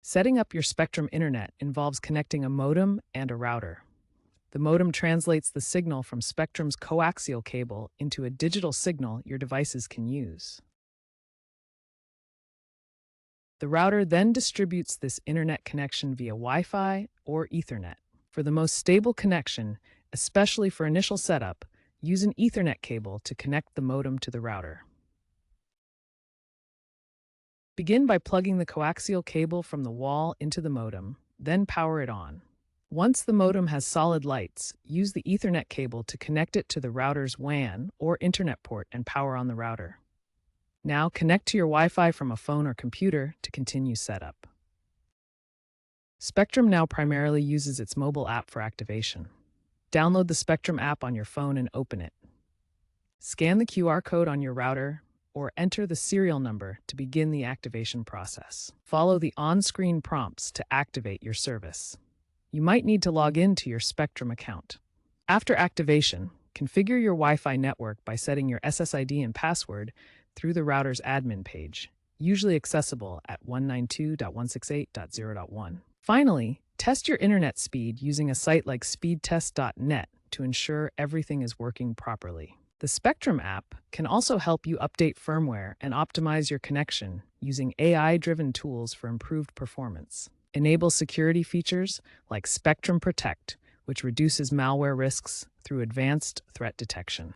Setting up your Spectrum internet involves connecting a modem and a router. The modem translates the signal from Spectrum's coaxial cable into a digital signal your devices can use. The router then distributes this internet connection via Wi-Fi or Ethernet. For the most stable connection, especially for initial setup, use an Ethernet cable to connect the modem to the router. Begin by plugging the coaxial cable from the wall into the modem, then power it on. Once the modem has solid lights, use the Ethernet cable to connect it to the router's WAN or Internet port and power on the router. Now connect to your Wi-Fi from a phone or computer to continue setup. Spectrum now primarily uses its mobile app for activation. Download the Spectrum app on your phone and open it. Scan the QR code on your router or enter the serial number to begin the activation process. Follow the on-screen prompts to activate your service. You might need to log in to your Spectrum account. After activation, configure your Wi-Fi network by setting your SSID and password through the router's admin page, usually accessible at 192.168.0.1. Finally, test your internet speed using a site like speedtest.net to ensure everything is working properly. The Spectrum app can also help you update firmware and optimize your connection using AI-driven tools for improved performance. Enable security features like Spectrum Protect, which reduces malware risks through advanced threat detection.